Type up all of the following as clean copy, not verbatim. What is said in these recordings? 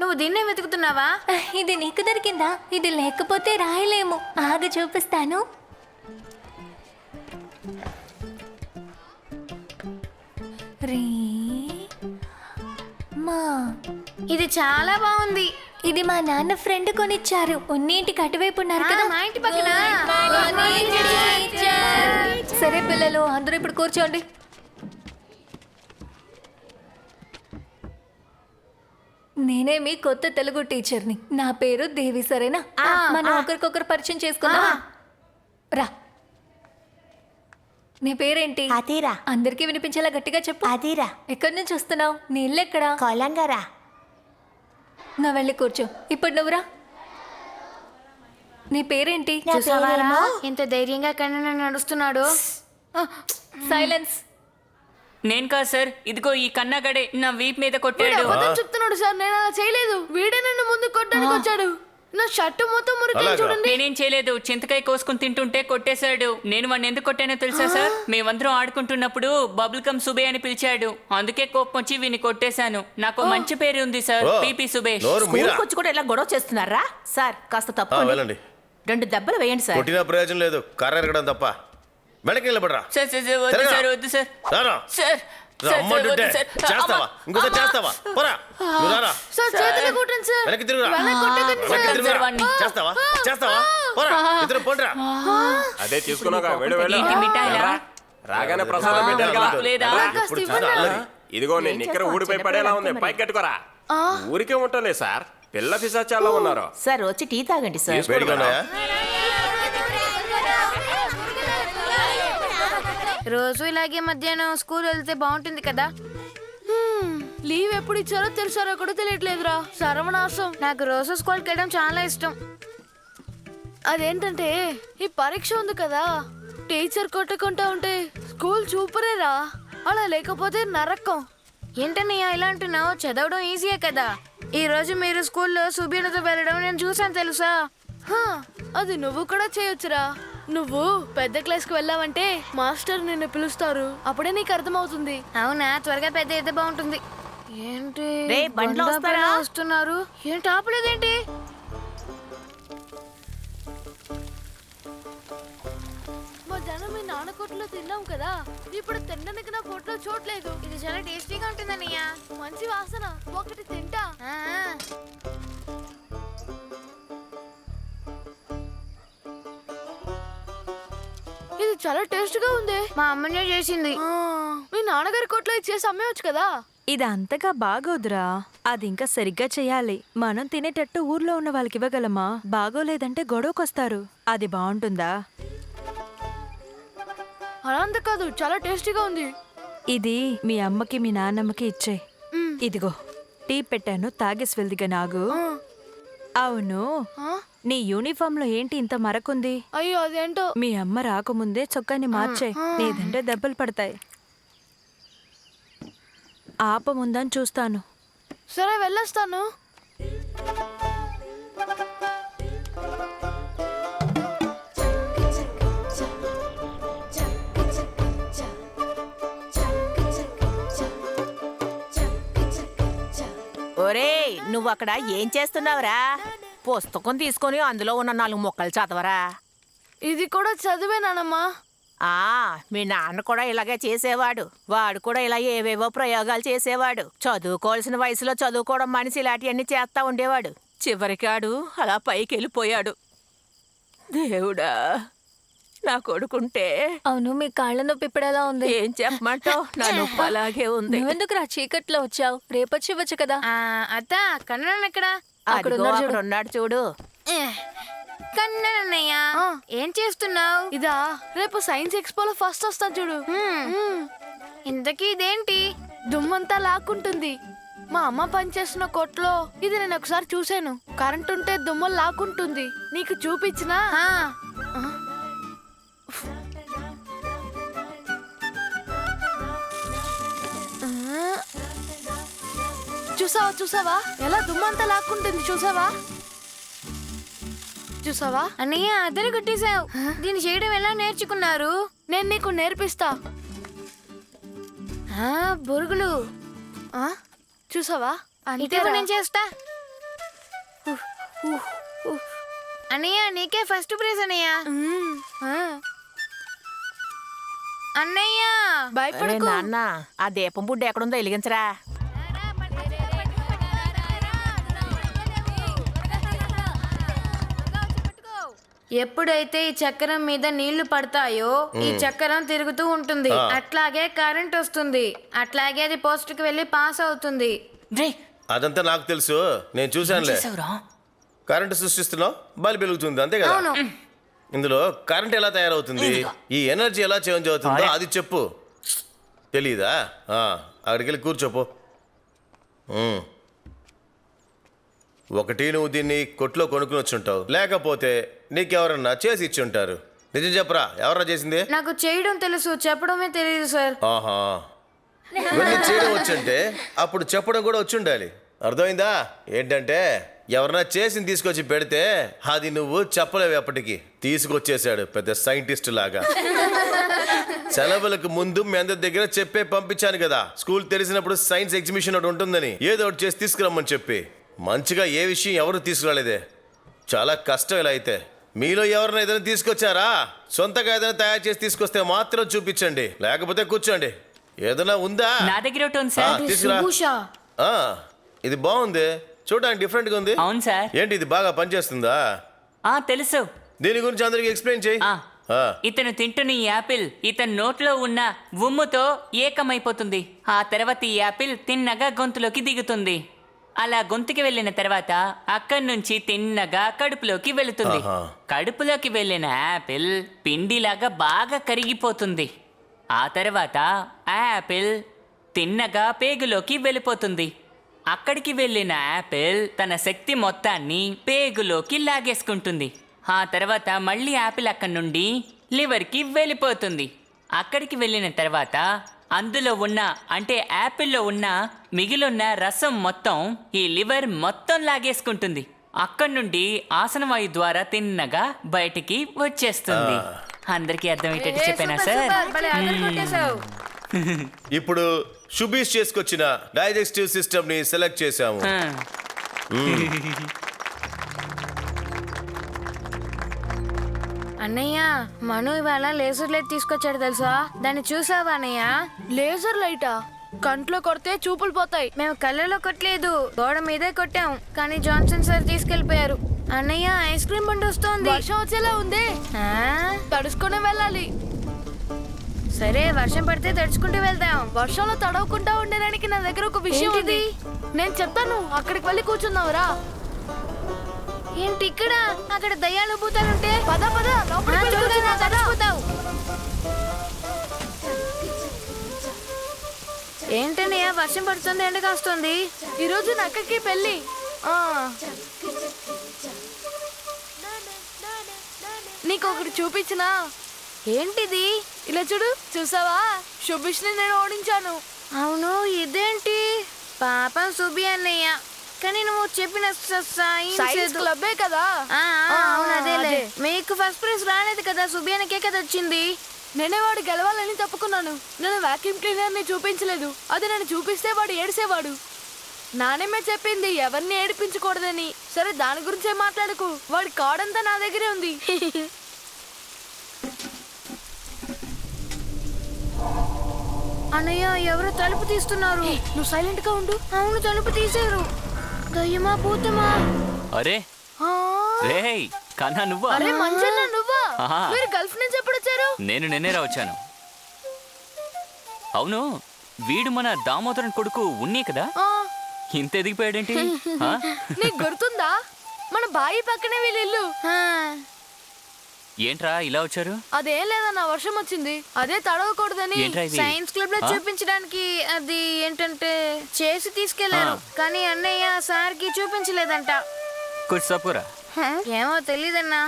నువ్వు దీన్నే వెతుకుతున్నావా? ఇది నీకు దొరికిందా? ఇది లేకపోతే రాయలేము. ఆగు చూపిస్తాను. రీ మా ఇది చాలా బాగుంది. ఇది మా నాన్న ఫ్రెండ్ కొనిచ్చారు. ఉన్నింటికి అటువైపు ఉన్నారు కదా, మా ఇంటి పక్కన. సరే పిల్లలు, అందరూ ఇప్పుడు కూర్చోండి. నేనే మీ కొత్త తెలుగు టీచర్ని. నా పేరు దేవి. సరేనా? మనం ఒకరికొకరు పరిచయం చేసుకుందాం. రా. నీ పేరేంటి? అదిరా. అందరికీ వినిపించేలా గట్టిగా చెప్పు. అదిరా. ఎక్కడి నుంచి వస్తున్నావు? నీ ఇల్లు ఎక్కడా? కొలంగరా. నా వెళ్ళి కూర్చో. ఇప్పుడు నువ్వురా. నీ పేరేంటి? చూసావారా ఎంత ధైర్యంగా కన్నా నడుస్తున్నాడు. సైలెన్స్. నేను కాదు సార్, ఇదిగో ఈ కన్నగడే నా వీప్ మీద కొట్టాడు. చెప్తున్నాడు సార్, నేను అలా చేయలేదు. వీడే నన్ను ముందు కొట్టడానికి వచ్చాడు. నా షర్టు మొత్తం మురికింది చూడండి. నేనేం చేయలేదు, చింతకాయ కోసుకుని తింటుంటే కొట్టేశాడు. నేను వాడిని ఎందుకు కొట్టానో తెలుసా సార్? మేమందరం ఆడుకుంటున్నప్పుడు బబుల్ కమ్ సుబే అని పిలిచాడు. అందుకే కోపం వచ్చి వీని కొట్టేశాను. నాకు మంచి పేరు ఉంది సార్, పీపీ సుబేష్. వచ్చి కూడా ఇలా గొడవ చేస్తున్నారా సార్? కాస్త తప్పండి. 2 దెబ్బలు వేయండి సార్. కొట్టిన ప్రయోజనం లేదు, కర్ర ఎరగడం తప్ప. వెనక్కి నిలబడరా. సార్ సార్ సార్, వద్దు సార్, వద్దు సార్. సార్ రమ్మంటుంటే చేస్తావా? ఇంకోసారి చేస్తావా? పోరా, నువ్వు రారా. వెనక్కి తిరుగురా. వెనక్కి తిరుగురా. చేస్తావా? చేస్తావా? పోరా, ఇద్దరు పోండిరా. అదే తీసుకున్నాక వెళ్ళు వెళ్ళు. ఏంటి మిఠాయిలా? రాగానే ప్రసాదం పెట్టారు కదా. లేదా? ఇప్పుడు చూడు అల్లరి. ఇదిగో నేను నిక్కర ఊడిపోయి పడేలా ఉంది, పైకి కట్టుకోరా. ఊరికే ఉంటలే సార్, పిల్ల పిశాచాల్లో ఉన్నారు. సార్ వచ్చి టీ తాగండి సార్. వేడిగా ఉన్నాయా? రోజు ఇలాగే మధ్యాహ్నం స్కూల్ వెళ్తే బాగుంటుంది కదా. లీవ్ ఎప్పుడు ఇచ్చారో తెలుసారో కూడా తెలియట్లేదురా. సర్వనాశం. నాకు రోజు స్కూల్కి వెళ్ళడం చాలా ఇష్టం. అదేంటంటే ఈ పరీక్ష ఉంది కదా, టీచర్ కొట్టకుండా ఉంటే స్కూల్ చూపరేరా. అలా లేకపోతే నరకం. ఏంటన్నయ్య ఇలా అంటున్నావు? చదవడం ఈజీయే కదా. ఈ రోజు మీరు స్కూల్లో సుబీనతో వెళ్ళడం నేను చూసాను తెలుసా. అది నువ్వు కూడా చేయొచ్చురా. నువ్వు పెద్ద క్లాస్ కి వెళ్ళావంటే మాస్టర్ నిన్ను పిలుస్తారు, అప్పుడే నీకు అర్థమవుతుంది. అవునా? త్వరగా పెద్ద అయితే బాగుంటుంది. ఏంటి బండ్లో వస్తారా? వస్తున్నారు. ఏంటి ఆపలేదేంటి? మధ్యాహ్నం మీ నాన్న కొట్లో తిన్నాం కదా, ఇప్పుడు తినడానికి నా కొట్లో చోట్లేదు. ఇది చాలా టేస్టీగా ఉంటుందన్నయ్య. మంచి వాసన. ఒకటి తింటా. ఇది చాలా టేస్ట్ గా ఉంది. మా అమ్మనే చేసింది. మీ నాన్నగారి కొట్లో ఇచ్చేసి అమ్మేవచ్చు కదా. ఇది అంతగా బాగోదురా. అది ఇంకా సరిగ్గా చెయ్యాలి. మనం తినేటట్టు ఊర్లో ఉన్న వాళ్ళకి ఇవ్వగలమా? బాగోలేదంటే గొడవకొస్తారు. అది బాగుంటుందా? అలా కాదు, చాలా టేస్టీగా ఉంది. ఇది మీ అమ్మకి మీ నాన్నమ్మకి ఇచ్చే. ఇదిగో టీ పెట్టాను, తాగేసి వెళ్దిగా. నాగు. అవును, నీ యూనిఫామ్ లో ఏంటి ఇంత మరకుంది? అయ్యో అదేంటో. మీ అమ్మ రాకముందే చొక్కాని మార్చే, లేదంటే దెబ్బలు పడతాయి. ఆపముందని చూస్తాను. సరే వెళ్ళొస్తాను. ఒరేయ్, నువ్వు అక్కడ ఏం చేస్తున్నావురా? పుస్తకం తీసుకొని అందులో ఉన్న 4 ముక్కలు చదవరా. ఇది కూడా చదివేనానమ్మా. మీ నాన్న కూడా ఇలాగే చేసేవాడు. వాడు కూడా ఇలా ఏవేవో ప్రయోగాలు చేసేవాడు. చదువుకోవాల్సిన వయసులో చదువుకోవడం మనిషి ఇలాంటివన్నీ చేస్తా ఉండేవాడు. చివరికి ఆడు అలా పైకి వెళ్ళిపోయాడు. దేవుడా, నా కొడుకుంటే. అవును, మీ కాళ్ళ నొప్పి ఇప్పుడు ఎలా ఉంది? ఏం చెప్పమంటావు, నా నొప్పి అలాగే ఉంది. నువ్వెందుకు రా చీకట్లో వచ్చావు? రేపొచ్చి ఇవ్వచ్చు కదా. అత్త, కన్నన్ ఎక్కడ? అక్కడ ఉన్నాడు చూడు. కన్నయ్య, ఏం చేస్తున్నావు? ఇదా, రేపు సైన్స్ ఎక్స్పోలో ఫస్ట్ వస్తాను చూడు. ఇంతకీ ఇదేంటి? దుమ్మంతా లాక్కుంటుంది. మా అమ్మ పనిచేస్తున్న కొట్లో ఇది నేను ఒకసారి చూశాను. కరెంట్ ఉంటే దుమ్మలు లాక్కుంటుంది. నీకు చూపించినా? చూసావా ఎలా దుమ్మంతా లాక్కుంటుంది? చూసావా అన్నయ్య, అద్దరు కొట్టేశావు. దీన్ని చేయడం ఎలా నేర్చుకున్నారు? నేను నీకు నేర్పిస్తా. బొరుగులు చూసావా? అంతే నేను చేస్తా. అన్నయ్య నీకే ఫస్ట్ ప్రైజ్ అన్నయ్య. అన్నయ్య అరే భయపడకు. నాన్న ఆ దీపం బుడ్డ ఎక్కడుందో వెలిగించరా. ఎప్పుడైతే ఈ చక్రం మీద నీళ్లు పడతాయో ఈ చక్రం తిరుగుతూ ఉంటుంది. అట్లాగే కరెంట్ వస్తుంది. అట్లాగే అది పోస్ట్ కి వెళ్ళి పాస్ అవుతుంది. రే అదంతా నాకు తెలుసు, నేను చూశానులే. చేసావురా కరెంటు సృష్టిస్తున్నావు, బల్బ్ వెలుగుతుంది, అంతే కదా. అవును. ఇందులో కరెంట్ ఎలా తయారవుతుంది, ఈ ఎనర్జీ ఎలా చేంజ్ అవుతుందో అది చెప్పు. తెలీదా? అక్కడికి వెళ్ళి కూర్చోపో. ఒకటి నువ్వు దీన్ని కొట్లో కొనుక్కుని వచ్చి ఉంటావు, లేకపోతే నీకెవరన్నా చేసి ఇచ్చి ఉంటారు. నిజం చెప్పరా, ఎవరన్నా చేసింది? నాకు చేయడం తెలుసు, చెప్పడమే తెలియదు సార్. ఆహా, ఇవన్నీ చేయడం వచ్చుంటే అప్పుడు చెప్పడం కూడా వచ్చి ఉండాలి. అర్థమైందా? ఏంటంటే ఎవరన్నా చేసింది తీసుకొచ్చి పెడితే అది నువ్వు చెప్పలేవు. ఎప్పటికీ తీసుకొచ్చేసాడు పెద్ద సైంటిస్ట్ లాగా. సెలవులకు ముందు మీ అందరి దగ్గర చెప్పే పంపించాను కదా, స్కూల్ తెలిసినప్పుడు సైన్స్ ఎగ్జిబిషన్ ఒకటి ఉంటుందని, ఏదో ఒకటి చేసి తీసుకురమ్మని చెప్పి. మంచిగా ఏ విషయం ఎవరు తీసుకురాలేదే, చాలా కష్టం. ఇలా అయితే మీలో ఎవరైనా ఏదైనా తీసుకొచ్చారా? సొంతగా ఏదైనా తయారు చేసి తీసుకొస్తే మాత్రం చూపించండి, లేకపోతే కూర్చోండి. ఏదైనా ఉందా? నా దగ్గర ఒకటి ఉంది సార్. తీసుకురా. సుభూషా. ఇది బాగుంది, చూడడానికి డిఫరెంట్ గా ఉంది. అవును సార్. ఏంటి ఇది బాగా పనిచేస్తుందా? తెలుసు. దీని గురించి అందరికి ఎక్స్ప్లెయిన్ చేయి. ఇతను తింటున్న ఈ యాపిల్ ఇతని నోట్లో ఉన్న ఉమ్ముతో ఏకమైపోతుంది. ఆ తర్వాత ఈ యాపిల్ తిన్నగా గొంతులోకి దిగుతుంది. అలా గొంతుకి వెళ్ళిన తర్వాత అక్కడి నుంచి తిన్నగా కడుపులోకి వెళుతుంది. కడుపులోకి వెళ్ళిన యాపిల్ పిండిలాగా బాగా కరిగిపోతుంది. ఆ తర్వాత ఆ యాపిల్ తిన్నగా పేగులోకి వెళ్ళిపోతుంది. అక్కడికి వెళ్ళిన యాపిల్ తన శక్తి మొత్తాన్ని పేగులోకి లాగేసుకుంటుంది. ఆ తర్వాత మళ్ళీ యాపిల్ అక్కడి నుండి లివర్కి వెళ్ళిపోతుంది. అక్కడికి వెళ్ళిన తర్వాత అందులో ఉన్న అంటే యాపిల్లో ఉన్న మిగిలిన రసం మొత్తం ఈ లివర్ మొత్తం లాగేసుకుంటుంది. అక్కడి నుండి ఆసనవాయు ద్వారా తిన్నగా బయటికి వచ్చేస్తుంది. అందరికీ అర్థమయ్యేటట్టు చెప్పానా సార్? ఇప్పుడు షుబీష్ చేసుకొచ్చిన డైజెస్టివ్ సిస్టమ్ ని సెలెక్ట్ చేశాము. అన్నయ్య మను ఇవాళ లేజర్ లైట్ తీసుకొచ్చాడు తెలుసా? దాన్ని చూసావా అన్నయ్య? లేజర్ లైటా? కంట్లో కొడితే చూపులు పోతాయి. మేము కళ్ళలో కొట్టలేదు, గోడ మీదే కొట్టాం. కానీ జాన్సన్ సార్ తీసుకెళ్లిపోయారు. అన్నయ్య ఐస్ క్రీమ్ బండి వస్తోంది. వర్షం వచ్చేలా ఉంది, తడుచుకునే వెళ్ళాలి. సరే వర్షం పడితే తడుచుకుంటూ వెళ్దాం. వర్షంలో తడవకుండా ఉండడానికి నా దగ్గర ఒక విషయం ఉంది, నేను చెప్తాను. అక్కడికి వెళ్ళి కూర్చున్నావురా. ఏంటి ఇక్కడ? అక్కడ దయ్యాలు భూతాలుంటే పద పద తడిచిపోతావు. ఏంటన్నయ్య వర్షం పడుతుంది, ఎండ కాస్తుంది. ఈరోజు నక్కకి పెళ్ళి. నీకు ఒకటి చూపించినా? ఏంటిది? ఇలా చూడు, చూసావా? శుభిష్ ని నేను ఓడించాను. అవును, ఇదేంటి? పాపం సుబి అన్నయ్య. కానీ నువ్వు చెప్పిన సైన్స్ క్లబ్బే కదా. అవును అదేలే. మీకు ఫస్ట్ ప్రైజ్ రాలేదు కదా, సుబి అన్నకే కదా వచ్చింది. నేనే వాడు గెలవాలని తప్పుకున్నాను. నేను వాక్యూమ్ క్లీనర్ ని చూపించలేదు, అది నేను చూపిస్తే వాడు ఏడిసేవాడు. నానేమే చెప్పింది ఎవరిని ఏడిపించకూడదని. సరే దాని గురించే మాట్లాడకు, వాడి కార్డంతా నా దగ్గరే ఉంది. అన్నయ్య ఎవరో తలుపు తీస్తున్నారు. నువ్వు సైలెంట్ గా ఉండు. అవును తలుపు తీసారు. దయ్యమా భూతమా? అరే రేయ్ కన్నా నువ్వా? అరే మంజన్న నువ్వా? మీరు గల్ఫ్ నుంచి ఎప్పుడు వచ్చారు? నేను నిన్నేరా వచ్చాను. అవును, వీడు మన దామోదరన్ కొడుకు ఉన్నీ కదా? ఇంత ఎదిగిపోయాడేంటి? నీకు గుర్తుందా? మన బాయి పక్కనే వీళ్ళ ఇల్లు. ఏంట్రా ఇలా వచ్చారు? అదేం లేదన్న, వర్షం వచ్చింది, అదే తడవకూడదని సైన్స్ క్లబ్ లో చూపించడానికి అది ఏంటంటే చేసి తీసుకెళ్లారు. కానీ అన్నయ్య సార్ కి చూపించలేదంట. కూర్చోపురా. ఏమో తెలీదన్నా.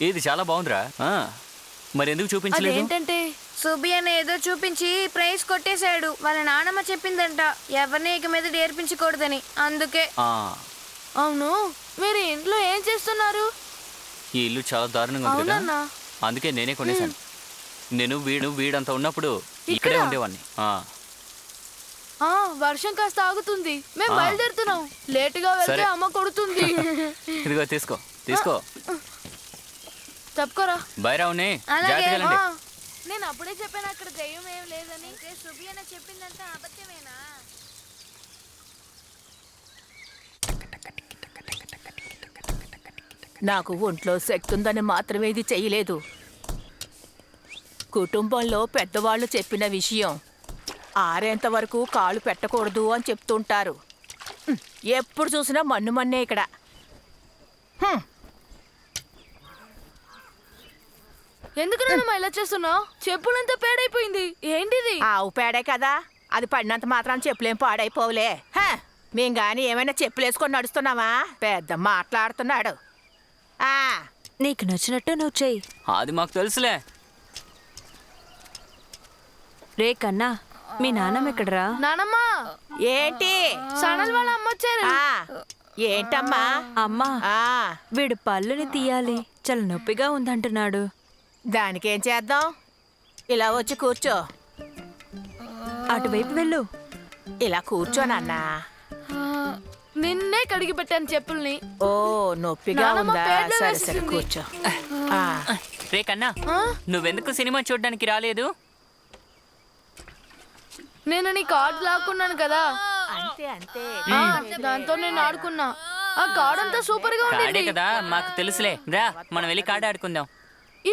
ఇది చాలా బాగుందిరా. మరి ఎందుకు చూపించలేదు? ఏంటంటే సుబి అన్న ఏదో చూపించి ప్రైజ్ కొట్టేశాడు. వాళ్ళ నాన్నమ్మ చెప్పిందంట ఎవరిని ఇక మీద నేర్పించకూడదని, అందుకే. అవును, మీరు ఇంట్లో ఏం చేస్తున్నారు? ఈ ఇల్లు చాలా దారుణంగా ఉంది కదా, అందుకే నేనే కొనేశాను. నేను వీడంతా ఉన్నప్పుడు ఇక్కడే ఉండేవాడిని. ఆ, వర్షం కాస్త ఆగుతుంది. మేము బయలుదేరుతున్నాం. లేటుగా వెళ్తే సరే. అమ్మ కొడుతుంది. ఇదిగో తీసుకో తీసుకో. తప్పుకోరా. బై రావుని అలాగే. జాగ్రత్తగా వెళ్ళండి. నేను అప్పుడే చెప్పాను అక్కడ దయ్యం ఏం లేదని. సుబి అన్న చెప్పిందంటే అబద్ధమేనా? నాకు ఒంట్లో శక్తి ఉందని మాత్రమే ఇది చెయ్యలేదు. కుటుంబంలో పెద్దవాళ్ళు చెప్పిన విషయం ఆరేంత వరకు కాలు పెట్టకూడదు అని చెప్తుంటారు. ఎప్పుడు చూసినా మన్ను మన్నే ఇక్కడ. ఎందుకు నన్ను ఇలా చేస్తున్నావు? చెప్పులంతా పేడైపోయింది. ఏంటిది? ఆవు పేడే కదా, అది పడినంత మాత్రం చెప్పులేం పాడైపోవులే. మేం గాని ఏమైనా చెప్పులేసుకొని నడుస్తున్నావా? పెద్ద మాట్లాడుతున్నాడు. నీకు నచ్చినట్టు నువ్వు చెయ్యి. అది మాకు తెలుసులే. రే కన్నా, మీ నాన్నమ్మ ఎక్కడరా? నానమ్మ, ఏంటి? సనల్ వాళ్ళ అమ్మ వచ్చారు. ఏంటమ్మా? అమ్మా, వీడు పళ్ళుని తీయాలి, చాలా నొప్పిగా ఉందంటున్నాడు. దానికేం చేద్దాం? ఇలా వచ్చి కూర్చో. అటువైపు వెళ్ళు. ఇలా కూర్చోనన్నా. నిన్నే కడిగి పెట్టాను చెప్పుల్ని. ఓ, నొప్పిగా నానమ్మ ఉందా? పేర్లు సరే సరే వేస్తుంది. కూర్చో. రే కన్నా, నువ్వెందుకు సినిమా చూడడానికి రాలేదు? నేను నీ కార్డు లాక్కున్నాను కదా, అంతే అంతే. దాంతో నేను ఆడుకున్నా. ఆ కార్డు అంతా సూపర్ గా కాడే ఉండేది. కదా, మాకు తెలుసులే. రా మనం వెళ్ళి కాడ ఆడుకుందాం.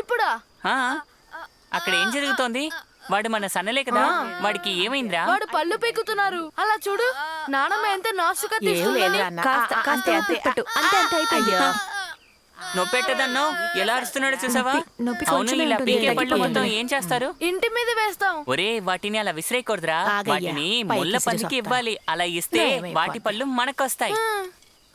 ఇప్పుడా? ఆ, అక్కడ ఏం జరుగుతోంది? వాడు మన సన్నలే కదా, వాడికి ఏమైందిరా? వాడు పళ్ళు పీకుతున్నారు. అలా చూడు, నానమ్మ ఎంత నాసుగా ఏం లేదు తీసుకుందని. అన్న. కాస్త కాస్త అంతే ఓపిక పట్టు. అంతే అంతే అయిపోయింది. నొప్పెట్టదన్నో ఎలా అరుస్తున్నాడో చూసావా? నొప్పి అవును, కొంచెమే ఇలా ఉంటుంది, పీకే పళ్ళు తగ్గిపోతుంది. మొత్తం ఏం చేస్తారు? ఇంటి మీద వేస్తాం. ఒరే, వాటిని అలా విసిరేయకూడదురా. ఆగయ్యా, వాటిని పైకి ముళ్ళ పందికి విసిరేసొస్తా. ఇవ్వాలి. అలా ఇస్తే వాటి పళ్ళు మనకొస్తాయి.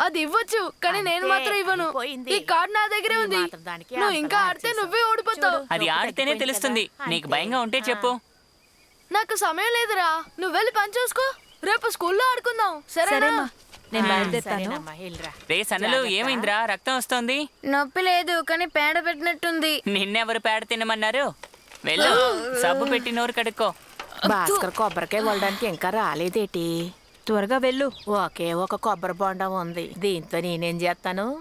అది ఇవ్వచ్చు, కానీ నేను అంతే, మాత్రం ఇవ్వను. అయిపోయింది. ఈ కార్డు నా దగ్గరే ఈ ఉంది. మాత్రం దానికి నువ్వు అంతలా ఇంకా ఆడితే చేసావు. నువ్వే ఓడిపోతావు. అది ఆడితేనే తెలుస్తుంది. నీకు భయంగా ఉంటే చెప్పు. నాకు సమయం లేదురా, నువ్వు వెళ్ళి పని చూసుకో. రేపు స్కూల్లో ఆడుకుందాం, సరేనా? సరేమ్మా, నేను బయలుదేరుతాను. సరేనమ్మా, వెళ్ళిరా. రే సన్నలు, ఏమైందిరా? రక్తం వస్తోంది. నొప్పి లేదు, కానీ పేడ పెట్టినట్టుంది. నిన్నెవరు పేడ తినమన్నారు? వెళ్ళు, సబ్బు పెట్టి నోరు కడుక్కో. భాస్కర్ కొబ్బరికాయ వాళ్ళడానికి ఇంకా రాలేదేటి? త్వరగా వెళ్ళు. ఒకే ఒక కొబ్బరి బొండం ఉంది. దీంతో నేనేం చేస్తాను?